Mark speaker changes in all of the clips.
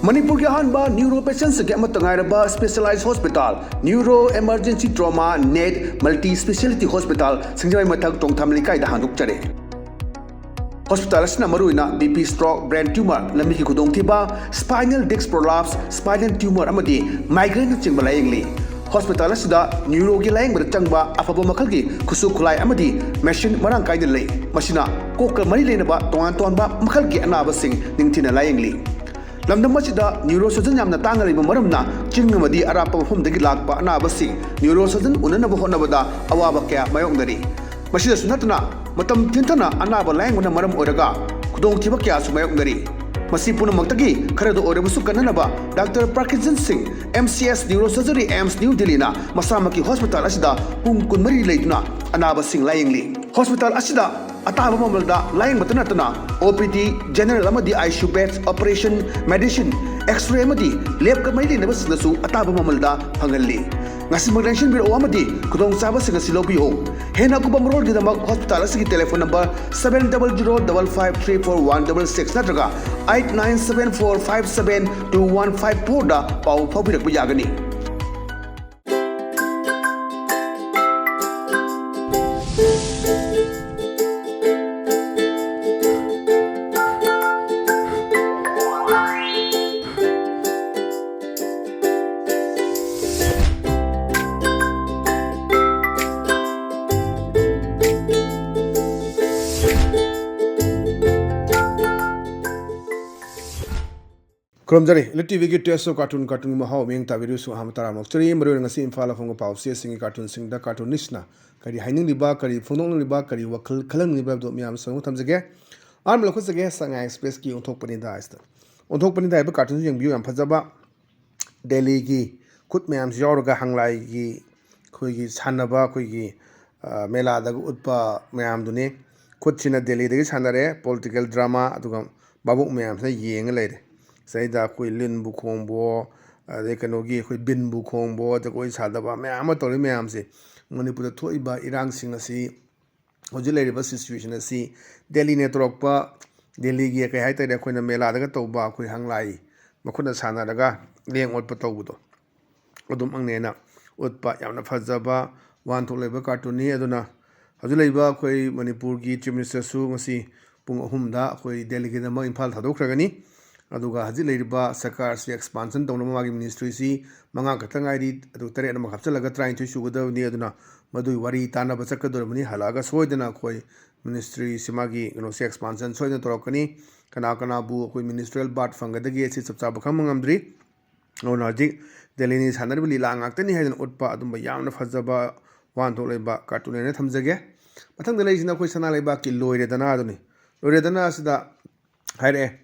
Speaker 1: Manipur ki ahanba neuro patients ke amatangairaba specialized hospital neuro emergency trauma net multi speciality hospital singjai mathak tongtham likai da handuk chare hospital asna maruina BP stroke brain tumor lambi ki khudong thiba spinal disc prolapse spinal tumor amadi migraine chingba layengli hospital asida neuro ki layeng bar changba afaba makhal ki khusu khulai amadi machine marang kai de lei masina kokal mari lenaba tongan tonba makhal ki anaba sing ningthina layengli lamdam masida neurosurgeon yamna tangariba maramna chingmadi arapa mafumdagi lakpa anabasi neurosurgeon unanaba honabada awaba kya mayongdari masida sunatna matam tintana anaba lainguna maram oraga kudong thiba kya su mayongdari masi punamakdagi kharado orabusu kananaba Dr. Parkinson Singh MCS Neurosurgery AIMS New Delhi na masamaki hospital asida pung kunmari leituna anaba sing layingli hospital asida ataba mamalda laying batanatana OPD general amadi ICU beds operation medicine x-ray amadi lab ka mai lena basnasu ataba mamalda phangalli ngasi magdenshin biro amadi kudong saba singa silobiyo hena ku bamrol gi damak hospital asigi telephone number 7005534166 natraga 8974572154 da pau phabirak yagani Kromjari ELITETV ki teso cartoon mahau meng tabiru su hamtara mokchari mero ngasi imphal afong pau se singi cartoon singda cartoonist na kari haining liba kari phonong liba kari wakal khalang liba do miam song thamjage arm lokho sage sanga express ki onthok pani da asta onthok pani da ba cartoon jeng view yam phajaba Delhi ki khut miam jawraga hanglai ki khoi gi sanaba khoi gi mela da utpa miam dune khut china Delhi de sanare political drama aduga babuk miam sa yeng leire saida koi lin bu khongbo de kanogi koi bin bu khongbo de koi sadaba myam tori myam se Manipur da thoiba irang sing asi hoji leiriba situation asi Delhi network pa Delhi gi kai haita de khoina mela daga toba koi hanglai makhuna sana daga leng ot pa tawbudo odum angnena utpa yamna phajaba wan thok leba cartoon ni aduna hoji leiba koi Manipur gi chief minister su ngasi pung 3 da koi Delhi gi da ma imphal thadokragani aduga haji leiriba sarkar si expansion tawna magi ministry si manga khatangai adu tare na khapchalaga trying to sugoda ni aduna madui wari tana bachakadormani halaga soidana khoi ministry simagi si expansion soidana torokani kana bu khoi ministerial bart fangadagi si chapcha bakham ngamdri ona haji Delhi ni sanarbili la ngaktani haidana utpa adumba yamna fajaba wan tholeba cartoon ne thamjage mathang delai sina khoi sana leiba ki loiredana aduni loiredana asida haire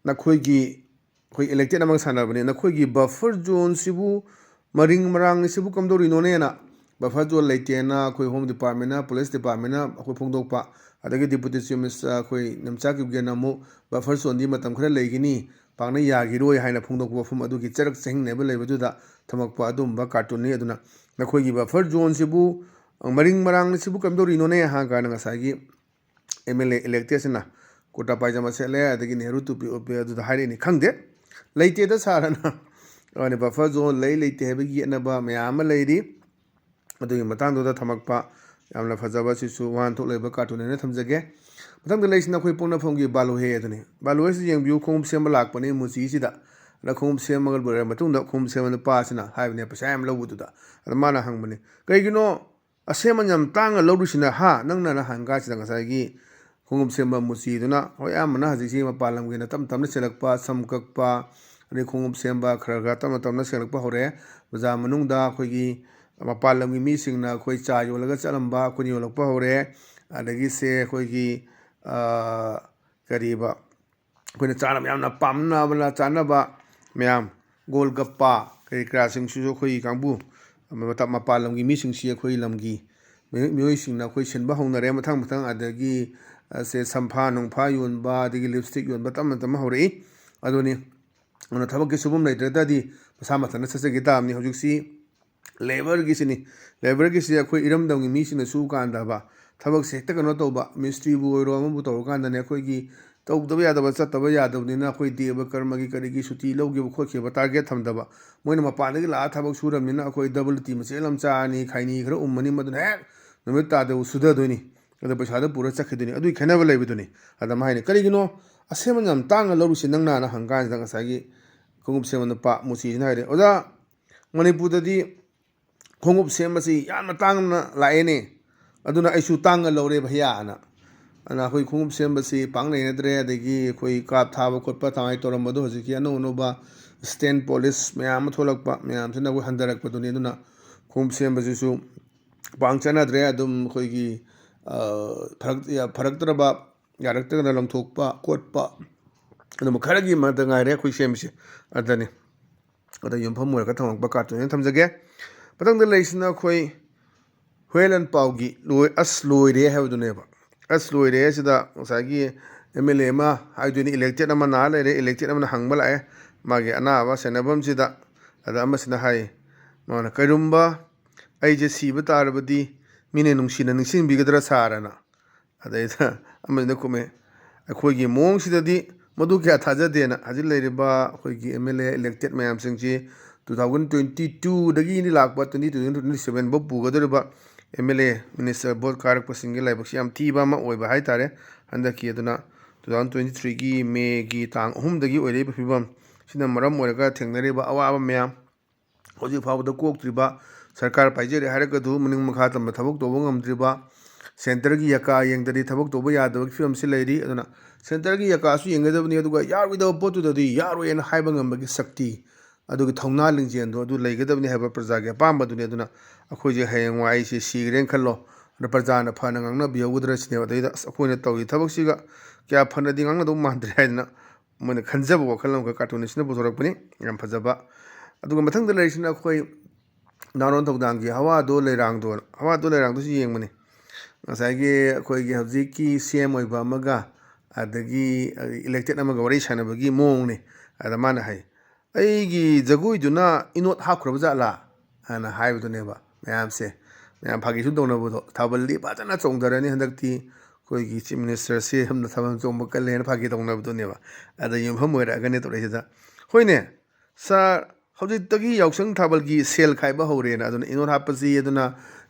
Speaker 1: nakhoi elected among sanabani nakhoi buffer zone sibu maring marang sibu kamdori no ne na buffer zone leitena khoi home department na police department na khoi phongdokpa adagi deputy chief minister khoi namcha ki gena mu buffer zone di matam khara leigini pangna yagiroi haina phongdokpa phum adugi charak cheng ne ba leibu da thamakpa adumba cartoon ni aduna nakhoi buffer zone sibu maring marang sibu kamdori no ne ha ga na ngasagi MLA elected sina kota paijama sele adagi Nehru tupi ope adu da haire ni khangde leite da sarana ani buffer zone leite hebagi anaba mayam leiri adu matang da thamakpa yamna phajaba sisu wan thok leba cartoon ne thamjage matang da leisna khoi pona phonggi balu he aduni balu he jeng view khom sem lak pani musi sida na khom sem magal bore matung da khom sem na pa sina haibne pasa yam lobu da mana hangbani kaigino asema nyam tanga lodusina ha nangna na hanga sida ngasagi khongum semba musi duna hoya mana hajisi ma palam gena tam tamna selakpa samkakpa ani khongum semba kharaga tam tamna selakpa hore baza manung da khoigi ma palam gi mi singna khoi cha yolaga chalamba khuni yolakpa hore adagi se khoigi kariba khoina chana myamna pamna bala chana ba myam golgappa kai krasing su khoi kangbu ma palam gi mi singsi khoi lamgi mioi singna khoi senba hongnare mathang adagi se sampha nungpha yonba adigi lipstick yonba tam hore adoni ona thabak ki subum leitrada di masama thana sasagi tamni hojiksi labor gi sini khoi iram dang mi sina su kan da ba ꯊꯕꯛꯁꯦ ꯍꯦꯛꯇ ꯀꯩꯅꯣ ꯇꯧꯕ ꯃꯤꯁꯇ꯭ꯔꯤꯕꯨ ꯑꯣꯏꯔꯣ ꯑꯃꯕꯨ ꯇꯧꯔꯀꯥꯟꯗꯅꯦ ꯑꯩꯈꯣꯏꯒꯤ तौदब यादब चतब यादबनीना अखोई देव कर्मगी करिगी सुटी लौगिब खोखिब target थमदब Moin मपानदगी ला थबक सुरमनिना अखोई डबल टी मचेलम चानी खैनी खर उम्मनी मदुन हेक नुमित तादब सुददोनी अद पैसाद पूरा चखिदोनी अदुई खेनब लेबिदोनी अदम हाइने करिगिनो असेमन यम तांग लौरुसि नंगना हंगान दंग सागी खुंगुप सेमन पा मुसी हाइरे ओजा मणिपुरददी खुंगुप सेमसी याम तांगना लाएने अदुना आइसु तांग लौरे भैया अना अखोई खुंगुप सेमबसी पांग लेनद्रे अदगी अखोई काप थाब खोटपा थांगाई तोरमबदो हजिकी अनोनोबा स्टैंड पुलिस मैम थोलकपा मैम से नगो हंदरकपदुनी अदुना खुंगुप सेमबसीसु पांग चनद्रे अदुम अखोईगी फरक्तरबा यारक्तगना लंथोकपा कोटपा अदुम खरगी मदंगाइरे अखोई सेमसी अदनी अदा युमफम मोरका थमकपा कार्टून थमजगे पतंग लेसिना अखोई हुएलन पाउगी लोय अस लोयरे हैबदुनेबा अस लोयरे सिदा सागी एमएलए मा हाइदुनी इलेक्टेड अमा ना लेरे इलेक्टेड अमा हंगबा लाए मागे अनाबा सेनबम सिदा अदा अमसिना हाय माना करुम्बा आइजे सीबा तारबदी मिने नुंसिना निसिंबिगदरा सारना अदैदा अमसिना कुमे अखोइगी मोंग सिददी मधु क्या थाजदेना हजिल लेरिबा अखोइगी एमएलए इलेक्टेड मैम सिंगजी 2022 दगी नि लाकबा 2027 बो पुगदरबा एमएलए मिनिस्टर बोर्ड कारक सिंगे लाइबक्सी याम तीबा मा ओइबा हाय तारे हंदकी अदुना 2023 की मे की तांग अहुम दगी ओइरेबा फिबम सिना मरम ओइरगा थेंगनरेबा अवाबा मैम होजि फावदा कोक्त्रिबा सरकार पाइजरे हारगदु मनिंग मखा तम थबक तोबो ngамद्रिबा सेंटर की यका यंगदरी थबक तोबो यादब फिल्म से लेरी अदुना सेंटर की यका सु यंगदबनी अदुगा यारविदो पोतुददी यारोयन हाइबा ngambagi शक्ति अदुगी थौना लिंजेंदो अदु लेगदबनी हाइबा प्रजा के पामबदुनी अदुना अखोजे हयंग वाई से सीग्रेन खल्लो अदु प्रजा न फन ngangna बियगुदरा सिने अदैदा अखोइना तौई थबक सिगा क्या फनदि ngangna दो मानद्रे हाइना मन खनजब वखलम का कार्टूनिस्टना बुथरकपनी याम फजबा अदुगा मथंग लेरिसिना अखोई नारोन थौदांगी हवा दो लेरांग दो सि येंगमनी ngसाइगे अखोइगे हबजिकी सीएम ओइबा अमगा अदगी इलेक्टेड अमगा वरी सानबगी मोंगने अदा माना हाय अईगी जगुइदुना इनोट हाख्रब जाला हाना हाइबदुनेबा मैम फागिसु दौनबदो थाबल्ली फाजना चोंदरनी हंदक्ति कोइगी चीफ मिनिस्टर से हमना थाबम चोंब कलेन फागी दौनबदुनेबा अदा युमफम ओइरागने तोरेसिदा होइने सर हौजितगी यावसंग थाबलगी सेल खाइबा हौरेना अदुना इनोट हापसी अदुना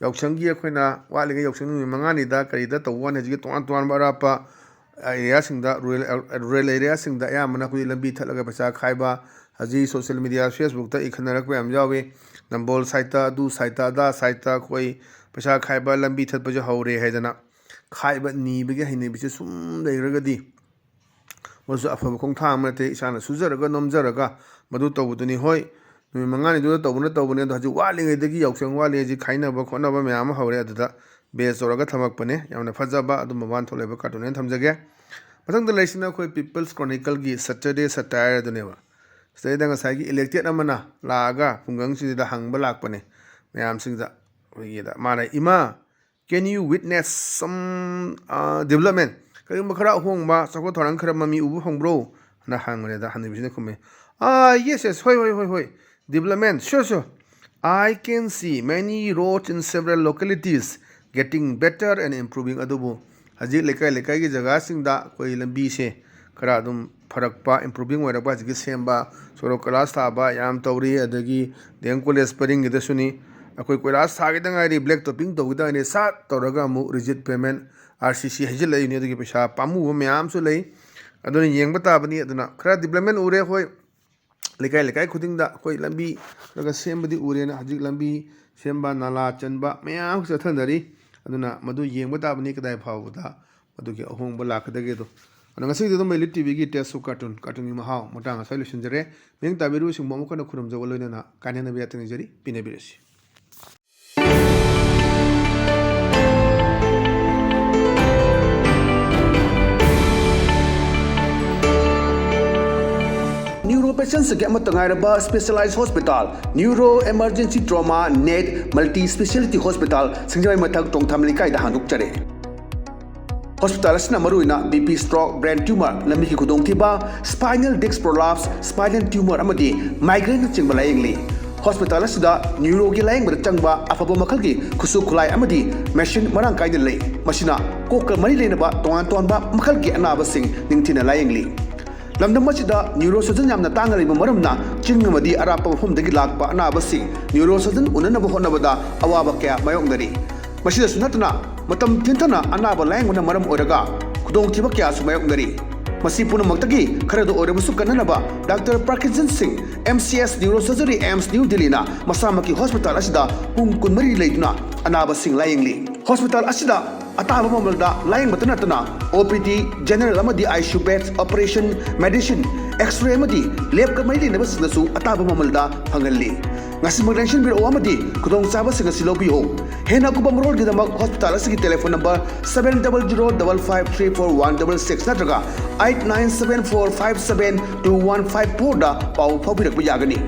Speaker 1: यावसंगी अखोइना वालिगे यावसंग मंगानिदा करिदा तौवान हजिगे तोन तोन बरापा एरिया सिंगदा रूरल एरिया सिंगदा यामना कुई लंबी थलगा पैसा खाइबा हजी सोशल मीडिया फेसबुक ता इखनरक याम जावे नंबोल साइता दु साइता दा साइता कोई पैसा खाइबा लंबी थत बजे हौरे हैदना खाइबा नीबगे हैनेबिसे सुम लेरगदी मसु अफब खोंथा अमते इसाना सुजरगा नमजरगा मदु तौबुदनी होय नुइ मंगानी दु तौबने हजि वालिङैदगी यावसंग वाले हजि खाइनबा खोनबा म्याम हौरे अदुदा बेस तौरगा थमकपने यामना फजबा अदु मबान थोलेबा कार्टून थमजगे मथंग लेसिना कोई पीपल्स क्रॉनिकल की सैटरडे सटायर अदुनेबा सैदा ngसाइगी इलेक्टेड अमना लागा पुंगंग सिदा हंगबा लाकपने मैम सिंगदा होइदा माना इमा can you witness some development करिम खरा होंगबा सको थरंग खरा ममी उबु होंब्रो ना हंगरेदा हनबिसने खुमे yes होय development sure I can see many roads in several localities getting better and improving adubu haji lekai gi jaga singda koi lambi se khara dum farakpa improving oiraba ji semba soro class thaba yam tawri adagi deng college paring gida suni akoi class thagi dangai black topping to gida ne sa tawraga mu rigid payment RCC haji lai ne adagi pesa pamu myam su lai aduna yengba tabani aduna khara development ure hoi लेकाई खुदिंगदा कोई लंबी लगा सेमबदी उरेना हजिक लंबी सेमबा नाला चनबा मयाम चथनदरी अदुना मदु येंगबा ताबनी कदाय फावदा मदुगी अहोंगबा लाखदगे दो अन ngasi दो मेलिट TV की test cartoon की Mahav मोटांग solution जरे मेंग ताबिरु सिंगबो मकन खुरम जवलोइना कानेना बियातनि जरी पिनेबिरसि
Speaker 2: Patients get matangairaba specialized hospital neuro emergency trauma net multi speciality hospital singjai mathak tongtham likai da handuk chare hospital asna maruina bp stroke brain tumor lambi khudong thiba spinal disc prolapse spinal tumor amadi migraine chingba laingli hospital asida neuro gi laing bar changba afaba makhal gi khusu khulai amadi machine marang kai lei masina kokal mari leina ba tongan ton ba makhal gi anaba sing ningthina laing li lamdam masida neurosurgeon yamna tangali ba maramna chingamadi arapa mafum dagi lakpa anaba sing neurosurgeon unana ba honabada awaba kya mayong dari masida sunatna matam thintana anaba laing una maram oraga khudong thiba kya sumayong dari masi punamakta khara do ore musu kanana Dr. Parkinson Singh MCS Neurosurgery AIMS New Delhi na masamaki hospital asida pung kunmari leiduna anaba sing layingli hospital asida ataba mamalda laying batana tana OPD general amadi ICU beds operation medicine x-ray amadi lab kamai le nabas nasu ataba mamalda phangalli ngasi magdenshin biro amadi kudong saba sing silobi ho hena kubam rol gidamak hospital asigi telephone number 7005534166 natraga 8974572154 da pau phabirak yagani